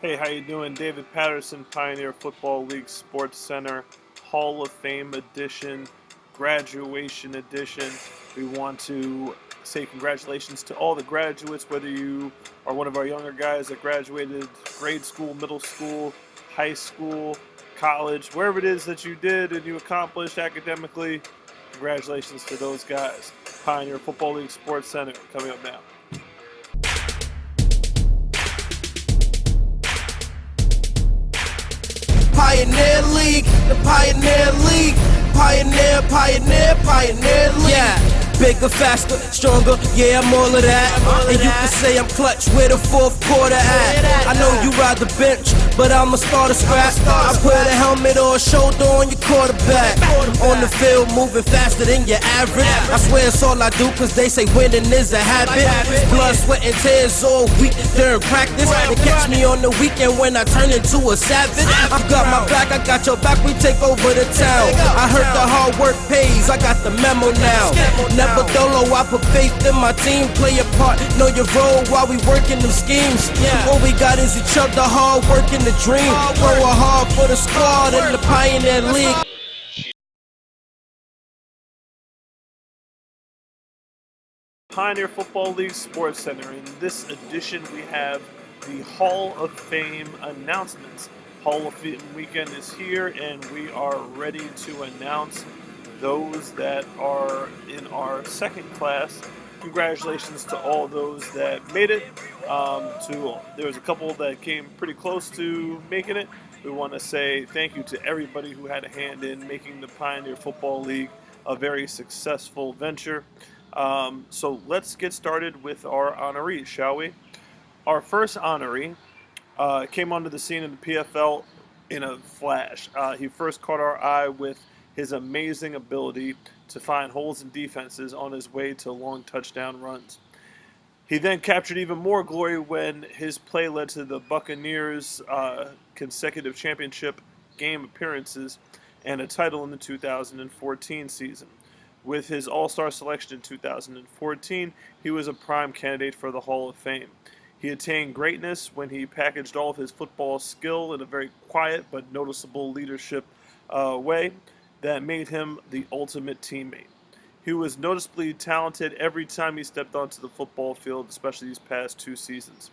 Hey, how you doing? David Patterson, Pioneer Football League Sports Center, Hall of Fame edition, graduation edition. We want to say congratulations to all the graduates, whether you are one of our younger guys that graduated grade school, middle school, high school, college, wherever it is that you did and you accomplished academically. Congratulations to those guys. Pioneer Football League Sports Center coming up now. Pioneer League, the Pioneer League, Pioneer League. Yeah, bigger, faster, stronger, yeah, I'm all of that. And you can say I'm clutch where the fourth quarter at. I know you ride the bench, but I'ma start a scrap. I put a helmet or a shoulder on your quarterback. On the field, moving faster than your average. I swear it's all I do, cause they say winning is a habit. Blood, sweat, and tears all week during practice. And catch me on the weekend when I turn into a savage. I got my back, I got your back, we take over the town. I heard the hard work pays, I got the memo now. Never dolo, I put faith in my team. Play a part, know your role while we working them schemes. All we got is each other, hard work in the dream. Going hard for the squad in the Pioneer League. Pioneer Football League Sports Center. In this edition, we have the Hall of Fame announcements. Hall of Fame weekend is here, and we are ready to announce those that are in our second class. Congratulations to all those that made it. There was a couple that came pretty close to making it. We want to say thank you to everybody who had a hand in making the Pioneer Football League a very successful venture. So let's get started with our honorees, shall we? Our first honoree came onto the scene in the PFL in a flash. He first caught our eye with his amazing ability to find holes in defenses on his way to long touchdown runs. He then captured even more glory when his play led to the Buccaneers' consecutive championship game appearances and a title in the 2014 season. With his All-Star selection in 2014, he was a prime candidate for the Hall of Fame. He attained greatness when he packaged all of his football skill in a very quiet but noticeable leadership way that made him the ultimate teammate. He was noticeably talented every time he stepped onto the football field, especially these past two seasons.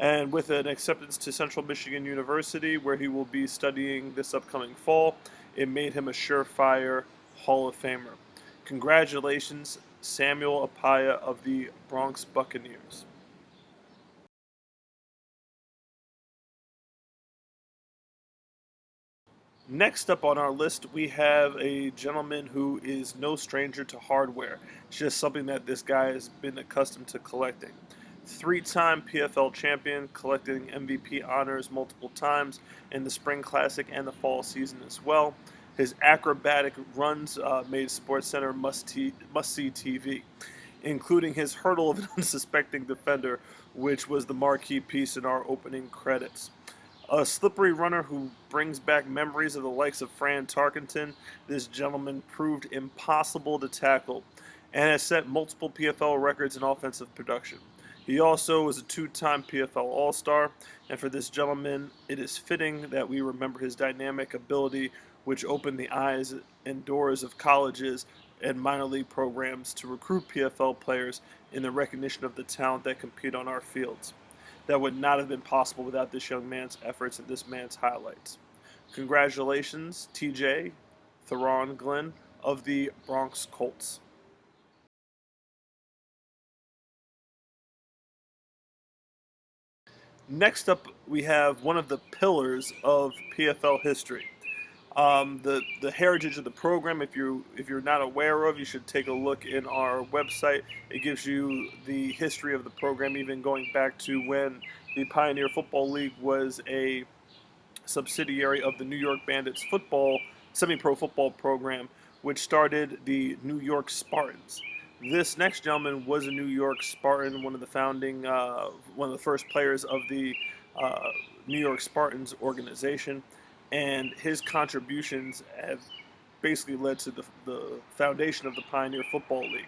And with an acceptance to Central Michigan University, where he will be studying this upcoming fall, it made him a surefire Hall of Famer. Congratulations, Samuel Apaya of the Bronx Buccaneers. Next up on our list, we have a gentleman who is no stranger to hardware. It's just something that this guy has been accustomed to collecting. Three-time PFL champion, collecting MVP honors multiple times in the Spring Classic and the fall season as well. His acrobatic runs made SportsCenter must-see TV, including his hurdle of an unsuspecting defender, which was the marquee piece in our opening credits. A slippery runner who brings back memories of the likes of Fran Tarkenton, this gentleman proved impossible to tackle and has set multiple PFL records in offensive production. He also was a two-time PFL All-Star, and for this gentleman, it is fitting that we remember his dynamic ability, which opened the eyes and doors of colleges and minor league programs to recruit PFL players in the recognition of the talent that compete on our fields. That would not have been possible without this young man's efforts and this man's highlights. Congratulations, TJ Theron Glenn of the Bronx Colts. Next up, we have one of the pillars of PFL history. The heritage of the program, if you're not aware of, you should take a look in our website. It gives you the history of the program, even going back to when the Pioneer Football League was a subsidiary of the New York Bandits semi-pro football program, which started the New York Spartans. This next gentleman was a New York Spartan, one of the first players of the New York Spartans organization, and his contributions have basically led to the foundation of the Pioneer Football League.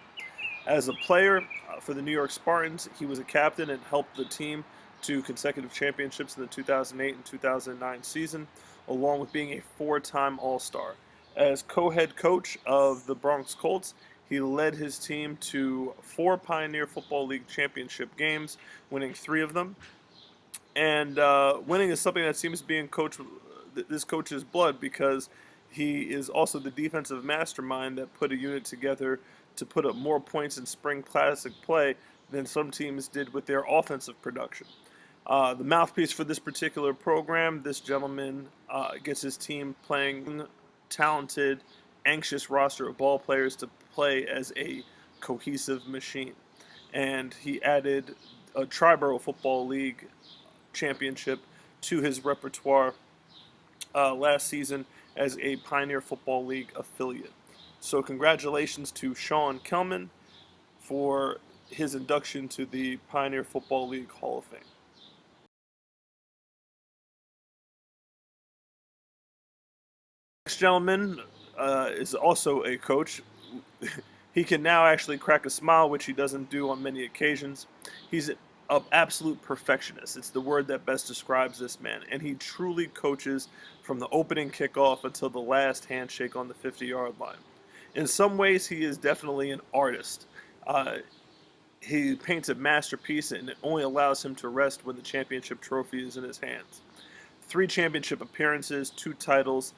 As a player for the New York Spartans, he was a captain and helped the team to consecutive championships in the 2008 and 2009 season, along with being a four-time All-Star. As co-head coach of the Bronx Colts, he led his team to 4 Pioneer Football League championship games, winning 3 of them. And winning is something that seems to be in this coach's blood, because he is also the defensive mastermind that put a unit together to put up more points in spring classic play than some teams did with their offensive production. The mouthpiece for this particular program, this gentleman gets his team playing talented, anxious roster of ball players to play as a cohesive machine. And he added a Triborough Football League championship to his repertoire last season as a Pioneer Football League affiliate. So congratulations to Sean Kelman for his induction to the Pioneer Football League Hall of Fame. Next gentleman is also a coach. He can now actually crack a smile, which he doesn't do on many occasions. He's an absolute perfectionist. It's the word that best describes this man. And he truly coaches from the opening kickoff until the last handshake on the 50-yard line. In some ways, he is definitely an artist. He paints a masterpiece, and it only allows him to rest when the championship trophy is in his hands. 3 championship appearances, 2 titles,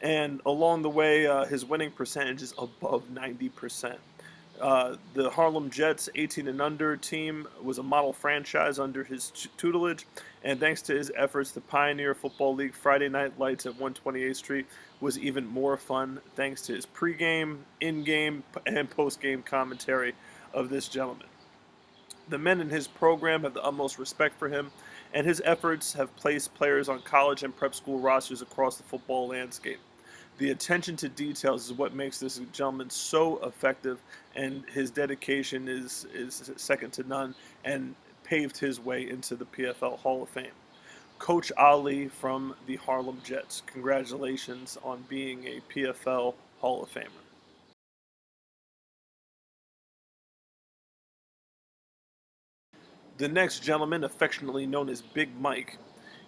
and along the way, his winning percentage is above 90%. The Harlem Jets 18 and under team was a model franchise under his tutelage, and thanks to his efforts, the Pioneer Football League Friday Night Lights at 128th Street was even more fun thanks to his pregame, in-game, and post-game commentary of this gentleman. The men in his program have the utmost respect for him, and his efforts have placed players on college and prep school rosters across the football landscape. The attention to details is what makes this gentleman so effective, and his dedication is second to none, and paved his way into the PFL Hall of Fame. Coach Ali from the Harlem Jets, congratulations on being a PFL Hall of Famer. The next gentleman, affectionately known as Big Mike,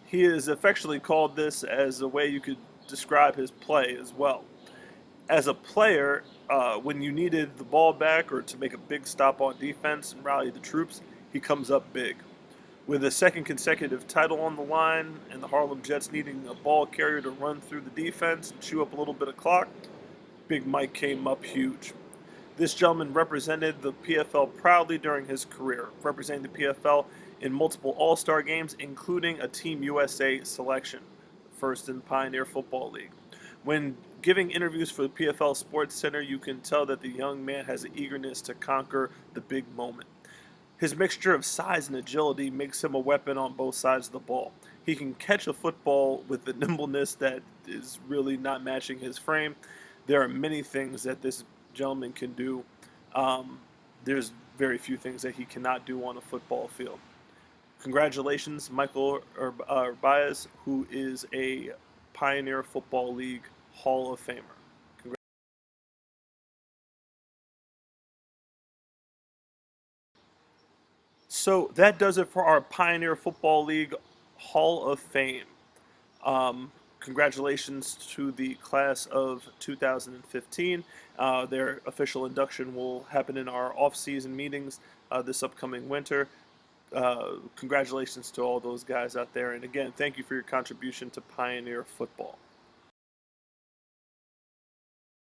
he is affectionately called this as a way you could describe his play as well. As a player, when you needed the ball back or to make a big stop on defense and rally the troops, he comes up big. With a second consecutive title on the line and the Harlem Jets needing a ball carrier to run through the defense and chew up a little bit of clock, Big Mike came up huge. This gentleman represented the PFL proudly during his career, representing the PFL in multiple All-Star games, including a Team USA selection, first in Pioneer Football League. When giving interviews for the PFL Sportscenter, you can tell that the young man has an eagerness to conquer the big moment. His mixture of size and agility makes him a weapon on both sides of the ball. He can catch a football with the nimbleness that is really not matching his frame. There are many things that this gentleman can do. There's very few things that he cannot do on a football field. Congratulations, Michael Urbias, who is a Pioneer Football League Hall of Famer. So that does it for our Pioneer Football League Hall of Fame. Congratulations to the class of 2015. Their official induction will happen in our off-season meetings this upcoming winter. Congratulations to all those guys out there. And again, thank you for your contribution to Pioneer football.